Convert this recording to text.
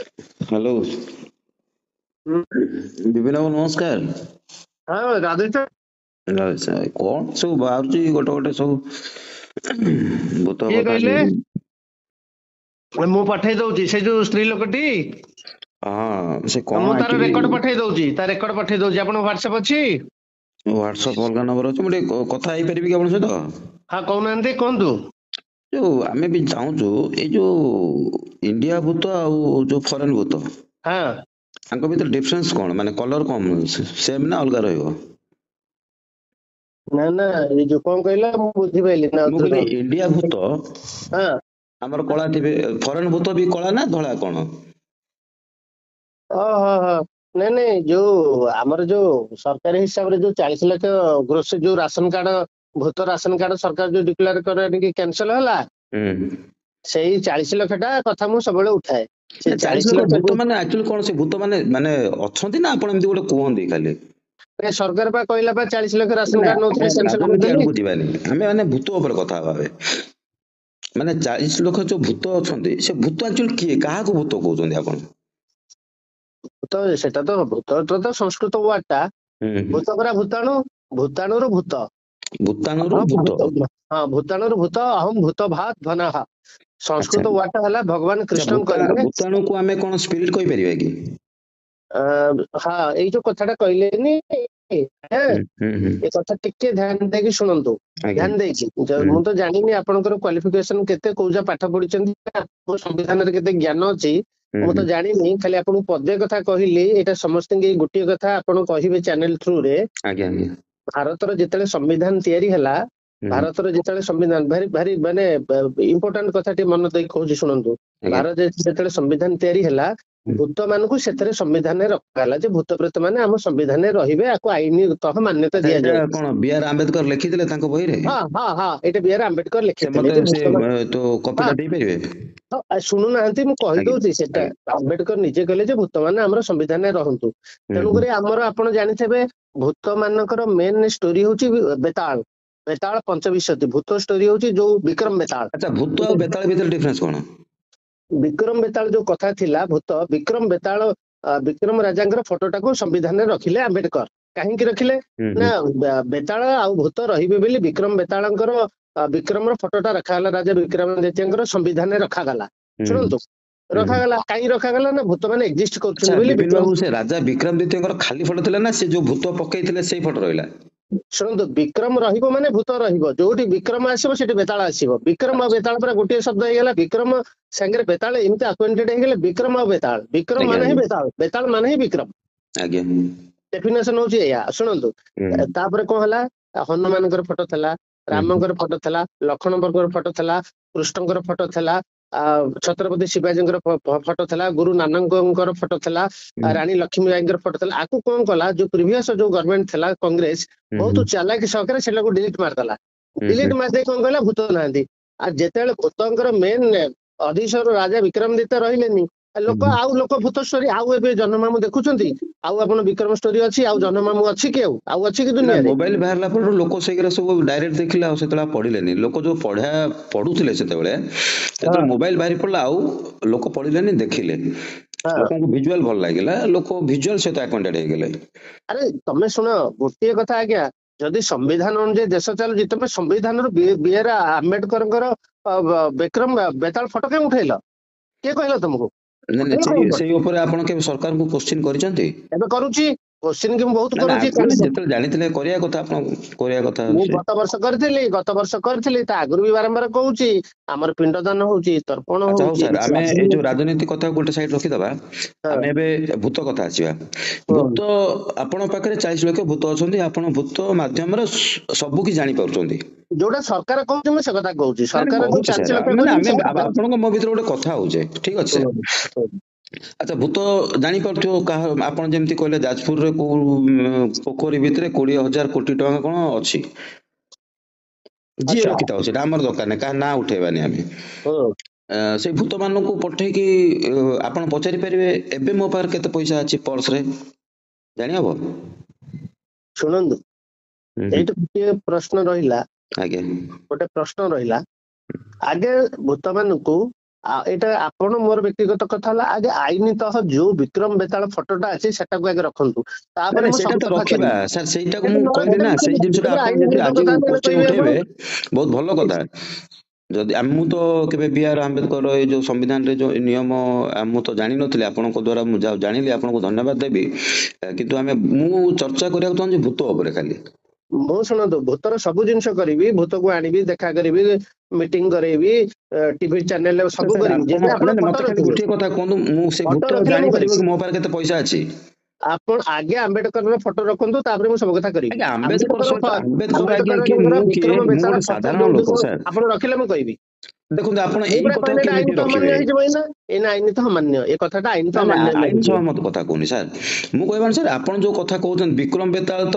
Hello हम्म, विपिन बाबू नमस्कार। हाँ राधेश ଆଚ୍ଛା, କଣ ସବୁ ବାହାରୁଛି ଗୋଟେ ଗୋଟେ ସବୁ ଭୂତ କିଏ କଥା କହିଲେ? ସବୁ। ମୁଁ ପଠେଇ ଦଉଛି ସେ ଯୋଉ ସ୍ତ୍ରୀ ଲୋକଟି। ହଁ ସେ କଣ ମୁଁ ତାର ଆକ୍ଚୁଆଲି ରେକର୍ଡ ପଠେଇ ଦଉଛି, ତା ରେକର୍ଡ ପଠେଇ ଦଉଛି। ଆପଣଙ୍କ ହ୍ୱାଟ୍ସଆପ ଅଛି? ହ୍ୱାଟ୍ସଆପ ଅଲଗା ନମ୍ବର ଅଛି, ମୁଁ ଟିକେ କଥା ହେଇପାରିବି କି ଆପଣଙ୍କ ସହିତ? ହଁ କହୁନାହାନ୍ତି, କୁହନ୍ତୁ। ଯୋଉ ଆମେ ବି ଚାହୁଁଛୁ ଏଇ ଯୋଉ ଇଣ୍ଡିଆ ଭୂତ ଆଉ ଯୋଉ ଫରେନ ଭୂତ, ହଁ ତାଙ୍କ ଭିତରେ ଡିଫରେନ୍ସ କଣ? ମାନେ କଲର କଣ ସେମ୍ ନା ଅଲଗା ରହିବ? ନା ନା, ଏଇ ଯୋଉ କଣ କହିଲା ମୁଁ ବୁଝିପାରିଲି ନା, ମୁଁ ଆଉଥରେ କହିଲି କଣ? ଇଣ୍ଡିଆ ଭୂତ ହଁ ଆମର କଳା ଥିବେ, ଫରେନ ଭୂତ ବି କଳା ନା ଧଳା କଣ? ଓହୋ ହୋ। ନାଇଁ ନାଇଁ, ଯୋଉ ଆମର ଯୋଉ ସରକାରୀ ହିସାବରେ ଯୋଉ 40 ଲକ୍ଷ ଗ୍ରୋସରୀ ଯୋଉ ରାସନ କାର୍ଡ, ଭୂତ ରାସନ କାର୍ଡ ସରକାର ଯୋଉ ଡିକ୍ଲେୟାର କରି କ୍ୟାନସଲ ହେଲା, ହୁଁ। ସେଇ 40 ଲକ୍ଷ ଟା କଥା ମୁଁ ସବୁବେଳେ ଉଠାଏ। ସେ 40 40 ଲକ୍ଷ ଲକ୍ଷ ଭୂତ ମାନେ ଆକ୍ଚୁଆଲି କଣ? ସେ ଭୂତ ମାନେ ମାନେ ଅଛନ୍ତି ନା ଆପଣ ଏମିତି ଗୋଟେ କୁହନ୍ତି ଖାଲି? ସରକାର ବା କହିଲା ବା 40 ଲକ୍ଷ ରାସନ ମାନେ କାର୍ଡ ଆମେ ନଉଥିଲେ କ୍ୟାନସଲ ରାଜନୀତି କରିଦେଲି। ଆଡକୁ ଯିବାନି, ଆମେ ମାନେ ଭୂତ ଉପରେ କଥା ହବା। ମାନେ 40 ଲକ୍ଷ ଯୋଉ ଭୂତ ଅଛନ୍ତି, ସେ ଭୂତ ଆକ୍ଚୁଆଲି କିଏ? କାହାକୁ ଭୂତ କହୁଛନ୍ତି ଆପଣ? ଭୂତ ସେଟା ତ ଭୂତ ସଂସ୍କୃତ ୱାର୍ଡ ଟା। ହୁଁ। ଭୂତ ପରା ଭୂତାଣୁ, ଭୂତାଣୁରୁ ଭୂତ। ଭୂତାଣୁରୁ ଅହଂ ଭୂତ। ଭୂତ, ହଁ ଭୂତାଣୁରୁ ଭୂତ, ଅହଂ ଭୂତ ଭାତ ଭନାହା। ଆଚ୍ଛା, ସଂସ୍କୃତ ୱାର୍ଡ ଟା ହେଲା ଭଗବାନ ଆଚ୍ଛା, କୃଷ୍ଣ କହିଲେ। ଭୂତାଣୁକୁ ଆମେ କଣ ସ୍ପିରିଟ କହିପାରିବା କି? ହଁ ଏଇ ଯୋଉ କଥାଟା କହିଲେନି, ହୁଁ ହୁଁ ହୁଁ। ଏ କଥା ଟିକେ ଧ୍ୟାନ ଦେଇକି ଶୁଣନ୍ତୁ। ଆଜ୍ଞା। ଧ୍ୟାନ ଦେଇକି, ହୁଁ ମୁଁ ତ ଜାଣିନି ଆପଣଙ୍କର କ୍ୱାଲିଫିକେସନ କେତେ, କୋଉ ଯା ପାଠ ପଢିଛନ୍ତି, ସମ୍ବିଧାନରେ କେତେ ଜ୍ଞାନ ଅଛି ହୁଁ ମୁଁ ହୁଁ। ତ ଜାଣିନି। ଖାଲି ଆପଣଙ୍କୁ ପଦେ କଥା କହିଲି, ଏଇଟା ସମସ୍ତଙ୍କୁ ଏଇ ଗୋଟିଏ କଥା ଆପଣ କହିବେ ଚ୍ୟାନେଲ ଥ୍ରୁରେ। ଆଜ୍ଞା ଆଜ୍ଞା। ଭାରତର ଯେତେବେଳେ ସମ୍ବିଧାନ ତିଆରି ହେଲା, ହୁଁ। ଭାରତର ଯେତେବେଳେ ସମ୍ବିଧାନ ଭାରି ଭାରି ମାନେ ଇମ୍ପୋର୍ଟାଣ୍ଟ କଥା ଟିକେ ମନ ଦେଇ କହୁଛି ଶୁଣନ୍ତୁ। ଆଜ୍ଞା। ଭାରତ ଯେତେବେଳେ ସମ୍ବିଧାନ ତିଆରି ହେଲା, ହୁଁ। ଭୂତ ମାନଙ୍କୁ ସେଥିରେ ସମ୍ବିଧାନରେ ରଖାଗଲା ଯେ ଭୂତ ପ୍ରେତ ମାନେ ଆମ ସମ୍ବିଧାନରେ ରହିବେ, ଆକୁ ଆଇନତଃ ମାନ୍ୟତା ଆଚ୍ଛା, ଏଇଟା ଦିଆଯାଉ। କଣ ବିଆର ଆମ୍ବେଦକର ଲେଖିଥିଲେ ତାଙ୍କ ବହିରେ? ହଁ ହଁ ହଁ, ଏଇଟା ବିଆର ଆମ୍ବେଦକର ସେ ଲେଖିଥିଲେ ମତେ ଯେ ସେ ଭୂତ। ତ ହଁ କପିଟା ଦେଇପାରିବେ? ଶୁଣୁନାହାନ୍ତି, ମୁଁ ଆଜ୍ଞା କହିଦଉଛି ସେଟା। ଆଜ୍ଞା। ଆମ୍ବେଦକର ନିଜେ କହିଲେ ଯେ ଭୂତ ମାନେ ଆମର ସମ୍ବିଧାନରେ ରହନ୍ତୁ। ହୁଁ ହୁଁ। ତେଣୁକରି ଆମର, ଆପଣ ଜାଣିଥିବେ, ଭୂତ ମାନଙ୍କର ମେନ୍ ଷ୍ଟୋରି ହଉଛି ବେତାଳ। ବେତାଳ ପଞ୍ଚବିଂଶତି ଭୂତ ଷ୍ଟୋରି ହଉଛି ଯୋଉ ବିକ୍ରମ ବେତାଳ। ଆଚ୍ଛା, ଭୂତ ଆଉ ବେତାଳ ଭିତରେ ଡିଫରେନ୍ସ କଣ? ବିକ୍ରମ ବେତାଳ ଯୋଉ କଥା ଥିଲା, ଭୂତ ବିକ୍ରମ ବେତାଳ, ବିକ୍ରମ ରାଜାଙ୍କର ଫଟୋଟାକୁ ସମ୍ବିଧାନରେ ରଖିଲେ ଆମ୍ବେଦକର। କାହିଁକି ରଖିଲେ ହୁଁ ନା, ହୁଁ ବେତାଳ ଆଉ ଭୂତ ରହିବେ ବୋଲି ବିକ୍ରମ ବେତାଳଙ୍କର, ବିକ୍ରମର ଫଟୋଟା ରଖାଗଲା, ରାଜା ବିକ୍ରମାଦିତ୍ୟଙ୍କର ସମ୍ବିଧାନରେ ରଖାଗଲା। ହୁଁ ଶୁଣନ୍ତୁ, ହୁଁ ହୁଁ। ରଖାଗଲା କାହିଁ ରଖାଗଲା ନା, ଭୂତ ମାନେ ଏକ୍ଜିଷ୍ଟ ଆଚ୍ଛା କରୁଛନ୍ତି ବୋଲି ବିପିନ ବିକ୍ରମ। ବାବୁ, ସେ ରାଜା ବିକ୍ରମ ଦ୍ୱିତୀୟଙ୍କର ଖାଲି ଫଟୋ ଥିଲା ନା ସେ ଯୋଉ ଭୂତ ପକେଇଥିଲେ ସେଇ ଫଟୋ ରହିଲା? ଶୁଣନ୍ତୁ, ବିକ୍ରମ ରହିବ ମାନେ ଭୂତ ରହିବ। ଯୋଉଠି ବିକ୍ରମ ଆସିବ ସେଠି ବେତାଳ ଆସିବ। ବିକ୍ରମ ଆଉ ବେତାଳ ପୁରା ଗୋଟିଏ ଶବ୍ଦ ହେଇଗଲା। ବିକ୍ରମ ସାଙ୍ଗରେ ବେତାଳ ଏମିତି ଆକ୍ୱେଣ୍ଟେଡ ହେଇଗଲେ, ବିକ୍ରମ ଆଉ ବେତାଳ। ବିକ୍ରମ ଆଜ୍ଞା ମାନେ ହିଁ ଆଜ୍ଞା ବେତାଳ, ବେତାଳ ମାନେ ହିଁ ବିକ୍ରମ। ଆଜ୍ଞା। ଡେଫିନେସନ ହଉଛି ଏଇଆ। ଶୁଣନ୍ତୁ, ହୁଁ ତାପରେ କଣ ହେଲା, ହନୁମାନଙ୍କର ଫଟୋ ଥିଲା, ହୁଁ ରାମଙ୍କର ଫଟୋ ଥିଲା, ଲକ୍ଷ୍ମଣଙ୍କର ଫଟୋ ଥିଲା, କୃଷ୍ଣଙ୍କର ଫଟୋ ଥିଲା, ଛତ୍ରପତି ଶିବାଜୀଙ୍କର ଫଟୋ ଥିଲା, ଗୁରୁ ନାନକଙ୍କର ଫଟୋ ଥିଲା, ହୁଁ ରାଣୀ ଲକ୍ଷ୍ମୀବାଇଙ୍କର ଫଟୋ ଥିଲା। ଆକୁ କଣ କଲା, ଯୋଉ ପ୍ରିଭିୟସ ଯୋଉ ଗଭର୍ଣ୍ଣମେଣ୍ଟ ଥିଲା କଂଗ୍ରେସ, ହୁଁ ବହୁତ ହୁଁ ଚାଲାକି ସହକାରେ ସେଟାକୁ ଡିଲିଟ ମାରିଦେଲା। ହୁଁ ହୁଁ। ଡିଲିଟ ମାରିଦେଇ କଣ କହିଲା, ଭୂତ ନାହାନ୍ତି। ଆଉ ଯେତେବେଳେ ଭୂତଙ୍କର ମେନ୍ ଅଧୀଶ୍ୱର ରାଜା ବିକ୍ରମାଦିତ୍ୟ ରହିଲେନି, ଲୋକ ଭୂତ ଷ୍ଟୋରି ଆଉ ଏବେ ଜହ୍ନମାମୁଁ ଦେଖୁଛନ୍ତି? ଆଉ ଆପଣ ବିକ୍ରମ ଷ୍ଟୋରି ଅଛି, ଆଉ ଜହ୍ନମାମୁଁ ଅଛି କି? ଆଉ ଅଛି କି ନା, ଦୁନିଆରେ? ମୋବାଇଲ ବାହାରିଲା ପରଠୁ ଲୋକ ସେଇଗୁରା ସବୁ ଡାଇରେକ୍ଟ ଦେଖିଲେ, ଆଉ ସେତେବେଳେ ଆଉ ପଢିଲେନି। ଲୋକ ଯୋଉ ପଢୁଥିଲେ ସେତେବେଳେ, ହଁ ଯେତେବେଳେ ମୋବାଇଲ ବାହାରି ପଡିଲା ଆଉ ଲୋକ ପଢିଲେନି, ଦେଖିଲେ। ହଁ। ଲୋକଙ୍କୁ ଭିଜୁଆଲ ଭଲ ଲାଗିଲା, ଲୋକ ଭିଜୁଆଲ ସହିତ ଆକ୍ୱାଣ୍ଟେଡ ହେଇଗଲେ। ଆରେ ତମେ ଶୁଣ, ଗୋଟିଏ କଥା ଆଜ୍ଞା, ଯଦି ସମ୍ବିଧାନ ଅନୁଯାୟୀ ଦେଶ ଚାଲୁଛି, ତମେ ସମ୍ବିଧାନରୁ ବିଆର ଆମ୍ବେଦକରଙ୍କର ବିକ୍ରମ ବେତାଳ ଫଟୋ କାଇଁ ଉଠେଇଲ? କିଏ କହିଲା ତମକୁ? ନାଇଁ ନାଇଁ, ଉଠେଇଲ ସେଇ କାଇଁ ଫଟୋ? ସେଇ ଉପରେ ଆପଣ କେବେ ସରକାରଙ୍କୁ କୋଶ୍ଚିନ୍ କରିଛନ୍ତି? ଏବେ କରୁଛି, କୋଶ୍ଚିନ୍ କି ମୁଁ ବହୁତ ନା ନା, କରୁଛି। ମାନେ ଯେତେବେଳେ ଜାଣିଥିଲେ କରିବା କଥା, ଆପଣ କରିବା କଥା ମୁଁ ସେ। ଗତ ବର୍ଷ କରିଥିଲି, ତା ଆଗରୁ ବି ବାରମ୍ବାର କହୁଛି। ଆମର ପିଣ୍ଡଦାନ ହଉଛି, ତର୍ପଣ ଆଚ୍ଛା ହଉ ହଉଛି, ସାର୍, ଆମେ ଶ୍ରାଦ୍ଧ ଏଇ ଯୋଉ ହଉଛି। ରାଜନୀତି କଥା ଗୋଟେ ସାଇଡ ରଖିଦବା। ହଁ, ଆମେ ଏବେ ଭୂତ କଥା ଆସିବା। ଭୂତ, କୁହନ୍ତୁ। ଆପଣଙ୍କ ପାଖରେ 40 ଲକ୍ଷ ଭୂତ ଅଛନ୍ତି, ଆପଣ ଭୂତ ମାଧ୍ୟମରେ ସବୁ କିଛି ଜାଣିପାରୁଛନ୍ତି। ଯୋଉଟା ସରକାର କହୁଛି ମୁଁ ସେ କଥା କହୁଛି। ନାଇଁ ନାଇଁ, ସରକାର ଯୋଉ କହୁଛି ସାର୍, 40 ଲକ୍ଷ ମାନେ କହୁଛି ମୁଁ ଆମେ ସେ କଥା କହୁଛି। ଆପଣଙ୍କ ମୋ ଭିତରେ ଗୋଟେ କଥା ହଉଛେ, ଠିକ ଅଛି ସାର୍। ଆଚ୍ଛା, ଭୂତ ଜାଣିପାରୁଥିବ କାହା, ଆପଣ ଯେମିତି କହିଲେ ଯାଜପୁରରେ କୋଉ ପୋଖରୀ ଭିତରେ 20,000 କୋଟି ଟଙ୍କା କଣ ଅଛି। ଯିଏ ଆଚ୍ଛା। ରଖିଥାଉ, ସେଟା ଆମର ଦରକାର ନାହିଁ, କାହା ନାଁ ଉଠେଇବାନି ଆମେ। ହୁଁ। ସେଇ ଭୂତ ମାନଙ୍କୁ ପଠେଇକି ଆପଣ ପଚାରି ପାରିବେ, ଏବେ ମୋ ପାଖରେ କେତେ ପଇସା ଅଛି ପର୍ସରେ, ଜାଣିହବ? ଶୁଣନ୍ତୁ, ହୁଁ ହୁଁ। ଏଇଠି ଗୋଟିଏ ପ୍ରଶ୍ନ ରହିଲା। ଆଜ୍ଞା। ଗୋଟେ ପ୍ରଶ୍ନ ରହିଲା। ଆଗେ ଭୂତ ମାନଙ୍କୁ ଏଇଟା ଆପଣ ମୋର ବ୍ୟକ୍ତିଗତ କଥା ହେଲା ଆଗେ ଆଇନତଃ ଯୋଉ ବିକ୍ରମ ବେତାଳ ଫଟୋଟା ଅଛି ସେଟାକୁ ଆଗେ ରଖନ୍ତୁ, ତାପରେ ମୁଁ ସେଇଟା ସବୁ ତ କଥା ରଖିବା କହିବି। ସାର୍, ସେଇଟାକୁ କିନ୍ତୁ ମୁଁ କହିଲି ନା, ସେଇ ଜିନିଷଟା ଆପଣ ଯଦି ଆଜି କୋଶ୍ଚିନ୍ ଉଠେଇବେ ବହୁତ ଭଲ କଥା। ଯଦି ମୁଁ ତ କେବେ B.R. ଆମ୍ବେଦକର ଏଇ ଯୋଉ ସମ୍ବିଧାନରେ ଯୋଉ ନିୟମ ମୁଁ ତ ଜାଣିନଥିଲି, ଆପଣଙ୍କ ଦ୍ଵାରା ମୁଁ ଜାଣିଲି, ଆପଣଙ୍କୁ ଧନ୍ୟବାଦ ଦେବି। କିନ୍ତୁ ମୁଁ ଚର୍ଚ୍ଚା କରିବାକୁ ଚାହୁଁଛି ଭୂତ ଉପରେ ଖାଲି। ମୁଁ ଶୁଣନ୍ତୁ, ଭୂତର ସବୁ ଜିନିଷ କରିବି, ଭୂତକୁ ଆଣିବି, ଦେଖା କରିବି, ମିଟିଂ କରେଇବି, ଟିଭି ଚ୍ୟାନେଲ ସବୁ କରିବି, ଯେବେ ଆପଣ ମତେ ଫଟୋ ଖାଲି ରଖିବେ। ଗୋଟିଏ କଥା କୁହନ୍ତୁ, ମୁଁ ସେ ଫଟୋ ଭୂତ ରଖିଲେ ମୁଁ ଜାଣିପାରିବ କରିବି। କି ମୋ ପାଖରେ କେତେ ପଇସା ଅଛି? ଆପଣ ଆଗେ ଆମ୍ବେଦକରର ଫଟୋ ରଖନ୍ତୁ, ତାପରେ ମୁଁ ସବୁ କଥା କରିବି। ଆଜ୍ଞା, ଆମ୍ବେଦକର ସହିତ ଆମ୍ବେଦକର ଆଜ୍ଞା କିଏ, ଆମ୍ବେଦକରଙ୍କର ମୁଁ କିଏ? ବିକ୍ରମ ମୁଁ ବେତାଳ ଗୋଟେ ଫଟୋ ସାଧାରଣ ଲୋକ ଯୋଉଦିନ ସାର୍। ଆପଣ ରଖିଲେ ମୁଁ କହିବି। ଦେଖନ୍ତୁ, ଆପଣ ମୁଁ ଏଇ ପୁରା କଥା କହିଲେ ଏଇଟା କେମିତି ଆଇନତଃ ଅମାନ୍ୟ ରଖିବେ? ହେଇଯିବ ଏଇନା ଆଇନତଃ ଅମାନ୍ୟ, ଏ କଥାଟା ଆଇନତଃ ନା ଅମାନ୍ୟ ଆଇନ ହେଇଯିବ। ସହମତ କଥା କହୁନି ସାର୍, ମୁଁ କହିବା ସାର୍, ଆପଣ ଯୋଉ କଥା କହୁଛନ୍ତି ବିକ୍ରମ ବେତାଳ ତ